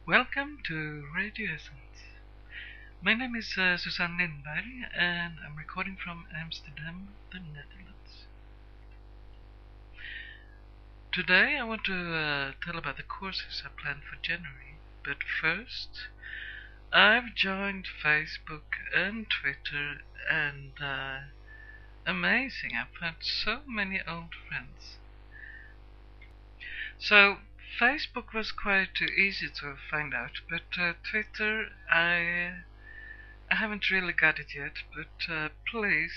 Welcome to Radio Essence. My name is Susanne Lindberg and I'm recording from Amsterdam, the Netherlands. Today I want to tell about the courses I planned for January, but first I've joined Facebook and Twitter and amazing, I found so many old friends. So Facebook was quite easy to find out, but Twitter I haven't really got it yet, but please,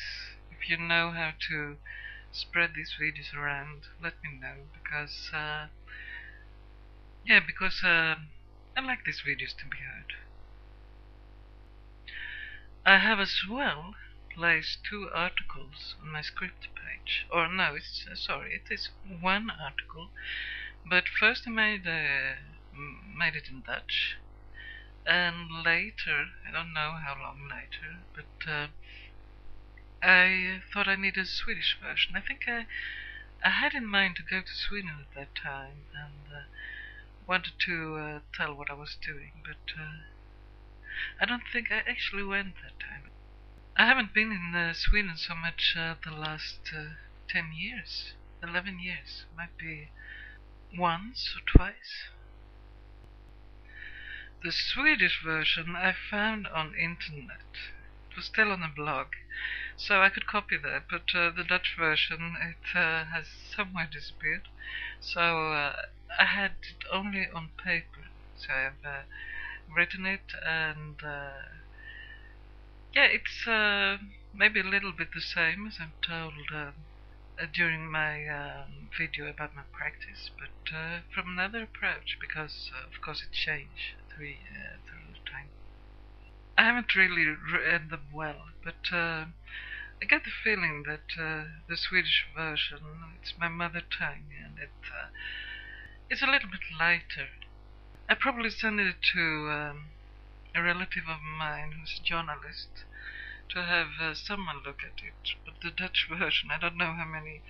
if you know how to spread these videos around, let me know, because I like these videos to be heard. I have as well placed 2 articles on my script page, or no, it is 1 article, but first I made it in Dutch, and later, I don't know how long later, but I thought I needed a Swedish version. I think I had in mind to go to Sweden at that time and wanted to tell what I was doing, but I don't think I actually went that time. I haven't been in Sweden so much the last 10 years, 11 years, might be once or twice. The Swedish version I found on internet. It was still on a blog, so I could copy that, but the Dutch version, it has somewhere disappeared, so I had it only on paper. So I've written it, and yeah, it's maybe a little bit the same as I've told during my video about my practice, but from another approach, because of course it changed through the time. I haven't really read them well, but I get the feeling that the Swedish version, it's my mother tongue, and it's a little bit lighter. I probably sent it to a relative of mine who's a journalist to have someone look at it, but the Dutch version, I don't know how many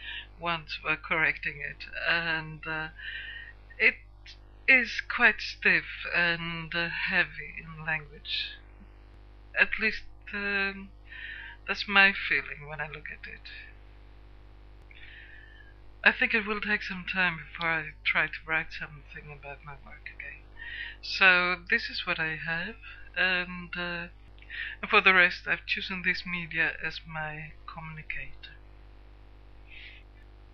ones were correcting it, and it is quite stiff and heavy in language. At least that's my feeling when I look at it. I think it will take some time before I try to write something about my work again. So this is what I have, and for the rest I've chosen this media as my communicator.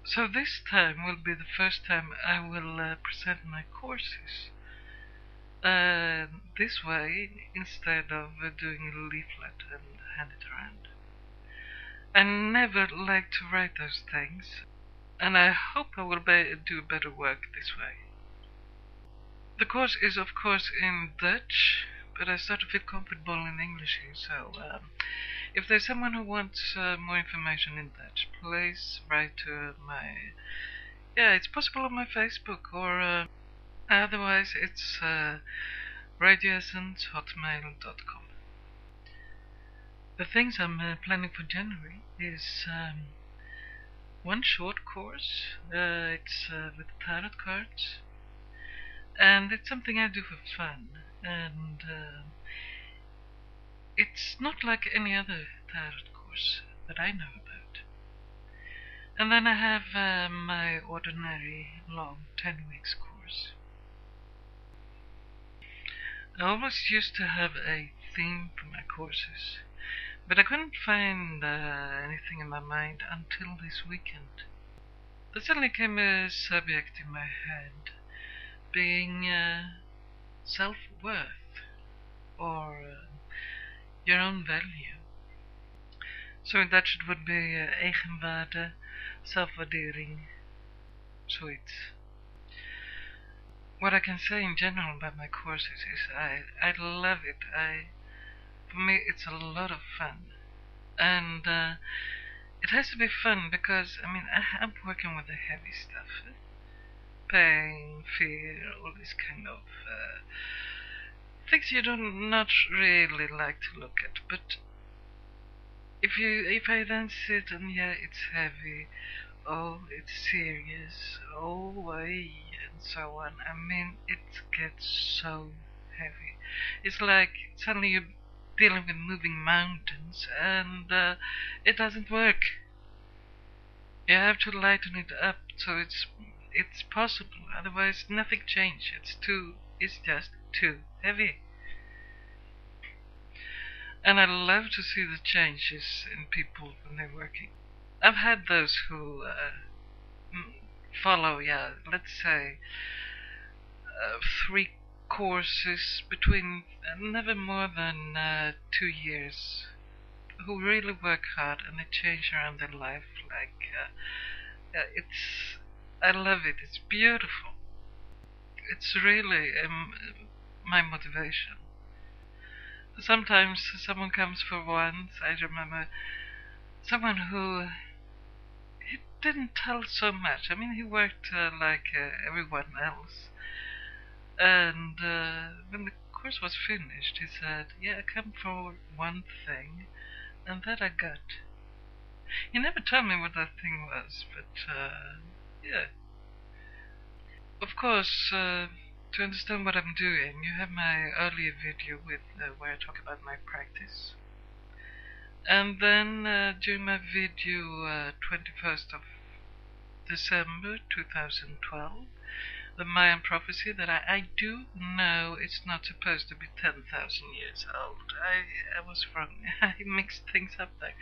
So this time will be the first time I will present my courses this way, instead of doing a leaflet and hand it around. I never like to write those things, and I hope I will do better work this way. The course is of course in Dutch, but I start to feel comfortable in English here, so if there's someone who wants more information in Dutch, please write to it's possible on my Facebook, or otherwise it's radioessence@hotmail.com. The things I'm planning for January is 1 short course. It's with tarot cards, and it's something I do for fun, and it's not like any other tarot course that I know about. And then I have my ordinary long 10 weeks course. I always used to have a theme for my courses, but I couldn't find anything in my mind until this weekend. There suddenly came a subject in my head, being self-worth, or your own value. So in Dutch it would be eigenwaarde, zelfwaardering, zoiets. What I can say in general about my courses is I love it. For me it's a lot of fun, and it has to be fun because I'm working with the heavy stuff, pain, fear, all these kind of things you do not really like to look at. But if I then sit and it's heavy, oh, it's serious, oh, and so on. It gets so heavy. It's like suddenly you're dealing with moving mountains, and it doesn't work. You have to lighten it up so it's possible. Otherwise, nothing changes. It's just too heavy. And I love to see the changes in people when they're working. I've had those who follow, let's say, 3 courses between never more than 2 years, who really work hard and they change around their life. Like, I love it. It's beautiful. It's really my motivation. Sometimes someone comes for once. I remember someone who he didn't tell so much. I mean, he worked like everyone else. And when the course was finished, he said, "Yeah, I come for one thing, and that I got." He never told me what that thing was, but yeah. Of course, to understand what I'm doing, you have my earlier video with where I talk about my practice. And then during my video 21st of December 2012, the Mayan prophecy that I do know it's not supposed to be 10,000 years old. I was wrong. I mixed things up there.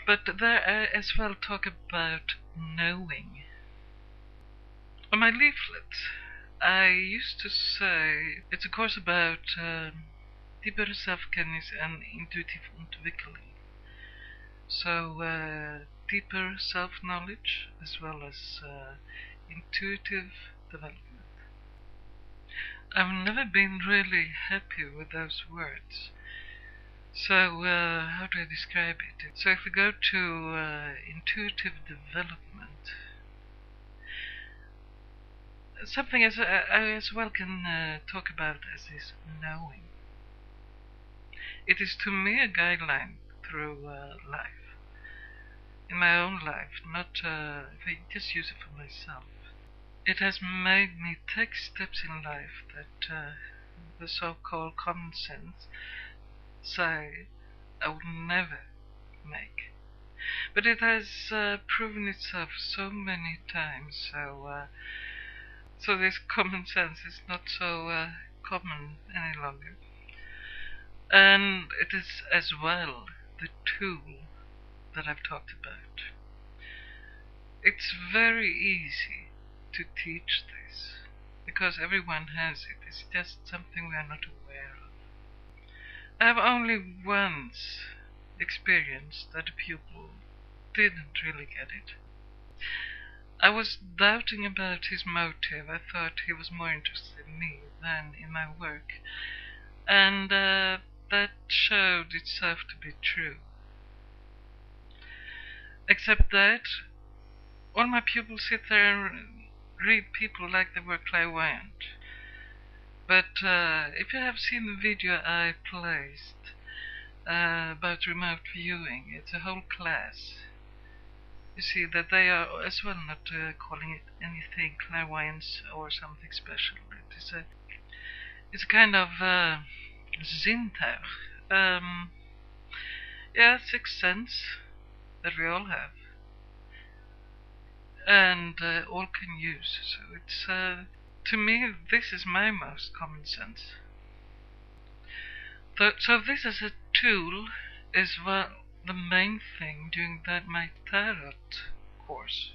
But there I as well talk about knowing. On my leaflet, I used to say it's a course about deeper self-kennis and intuitive ontwikkeling. So deeper self-knowledge as well as intuitive development. I've never been really happy with those words. So how do I describe it? So if we go to intuitive development, something I as well can talk about as is knowing. It is to me a guideline through life. In my own life, not if I just use it for myself. It has made me take steps in life that the so-called common sense say I would never make. But it has proven itself so many times, so this common sense is not so common any longer. And it is as well the tool that I've talked about. It's very easy to teach this, because everyone has it. It's just something we are not aware of. I have only once experienced that a pupil didn't really get it. I was doubting about his motive. I thought he was more interested in me than in my work. And that showed itself to be true. Except that all my pupils sit there and read people like they were clairvoyant. But if you have seen the video I placed about remote viewing, it's a whole class. You see that they are as well not calling it anything clairvoyance or something special. It's a kind of zintuig. Yeah, sixth sense that we all have. And all can use. So it's to me this is my most common sense. So this as a tool is well the main thing during my tarot course.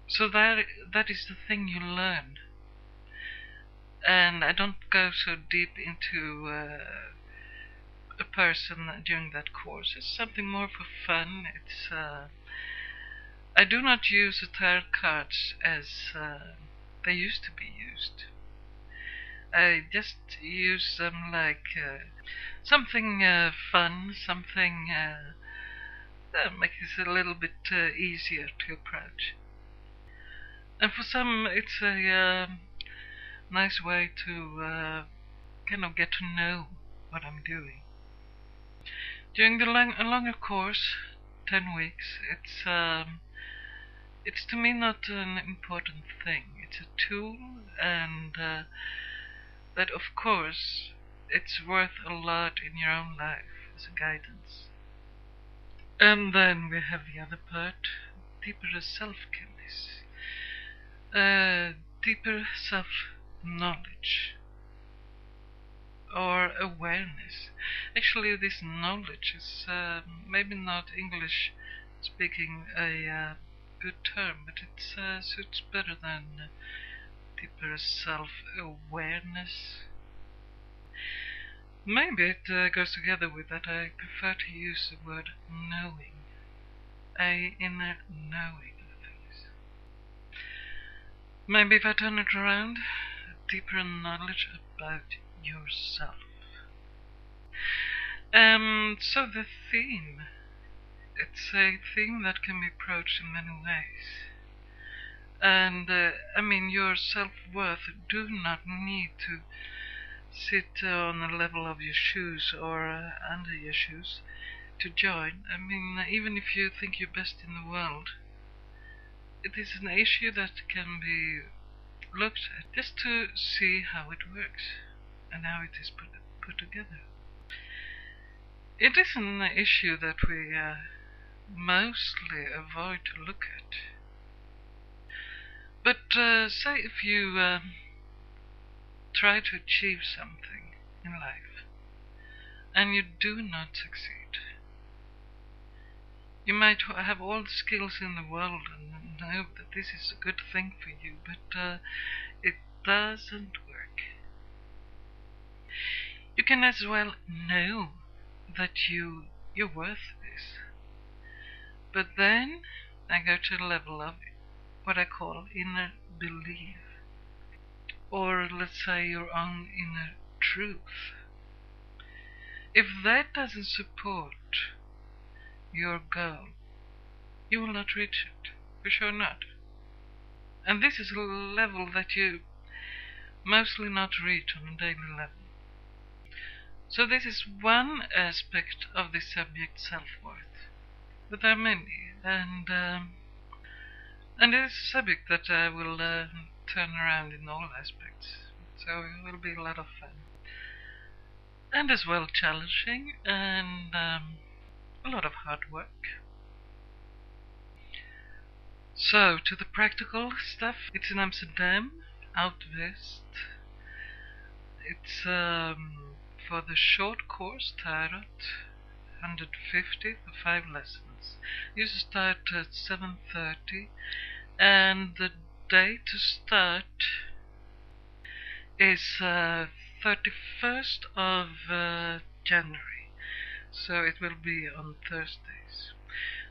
So that is the thing you learn. And I don't go so deep into a person during that course. It's something more for fun. It's I do not use the tarot cards as they used to be used. I just use them like something fun, something that makes it a little bit easier to approach. And for some, it's a nice way to kind of get to know what I'm doing. During the longer course, 10 weeks, it's to me not an important thing. It's a tool, and that of course it's worth a lot in your own life as a guidance. And then we have the other part, deeper self-kindness, deeper self-knowledge or awareness. Actually, this knowledge is maybe not English speaking a good term, but it suits better than deeper self-awareness. Maybe it goes together with that. I prefer to use the word knowing, a inner knowing of things. Maybe if I turn it around, a deeper knowledge about yourself. So the theme, it's a theme that can be approached in many ways. And I mean, your self-worth do not need to sit on the level of your shoes or under your shoes to join. I mean, even if you think you're best in the world, it is an issue that can be looked at just to see how it works and how it is put together. It is an issue that we mostly avoid to look at. But say if you try to achieve something in life and you do not succeed, you might have all the skills in the world and know that this is a good thing for you, but it doesn't work. You can as well know that you're worth this, but then I go to the level of what I call inner belief, or let's say your own inner truth. If that doesn't support your goal, you will not reach it, for sure not. And this is a level that you mostly not reach on a daily level. So this is one aspect of the subject self-worth, but there are many, and it is a subject that I will turn around in all aspects, so it will be a lot of fun. And as well challenging, and a lot of hard work. So, to the practical stuff, it's in Amsterdam, out west. It's for the short course, titled 150 for 5 lessons. You start at 7:30, and the day to start is 31st of January, so it will be on Thursdays.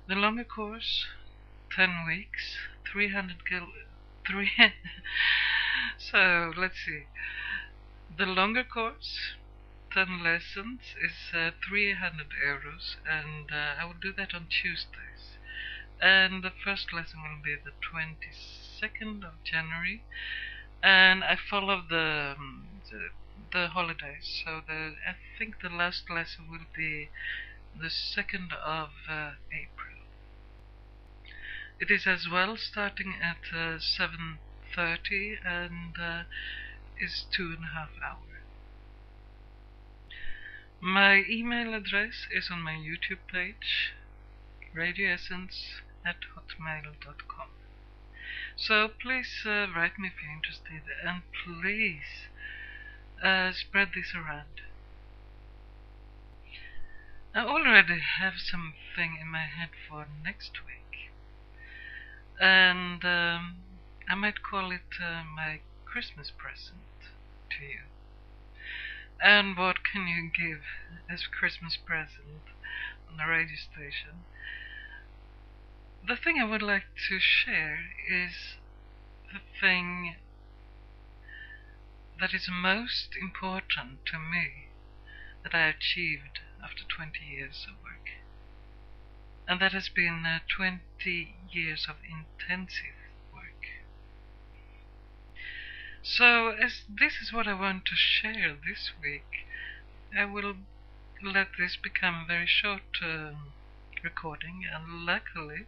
The longer course, 10 weeks, 300 so let's see. The longer course, 10 lessons, is 300 euros, and I will do that on Tuesdays. And the first lesson will be the 22nd of January, and I follow the holidays. So I think the last lesson will be the 2nd of April. It is as well starting at 7:30 and is 2.5 hours. My email address is on my YouTube page, radioessence@hotmail.com. So please write me if you're interested, and please spread this around. I already have something in my head for next week, and I might call it my Christmas present to you. And what can you give as a Christmas present on the radio station? The thing I would like to share is the thing that is most important to me that I achieved after 20 years of work. And that has been 20 years of intensive work. So, as this is what I want to share this week, I will let this become a very short recording, and luckily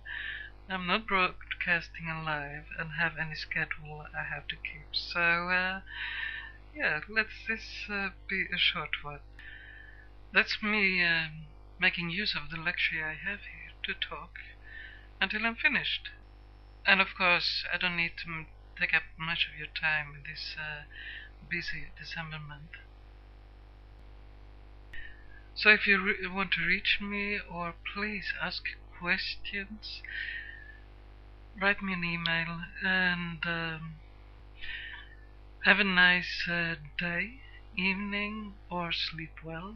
I'm not broadcasting live and have any schedule I have to keep. So Yeah, let's this be a short one. That's me making use of the luxury I have here to talk until I'm finished. And of course, I don't need to take up much of your time in this busy December month. So if you want to reach me or please ask questions, write me an email and have a nice day, evening, or sleep well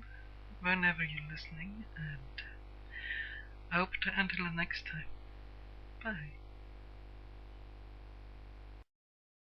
whenever you're listening. And I hope to until the next time. Bye.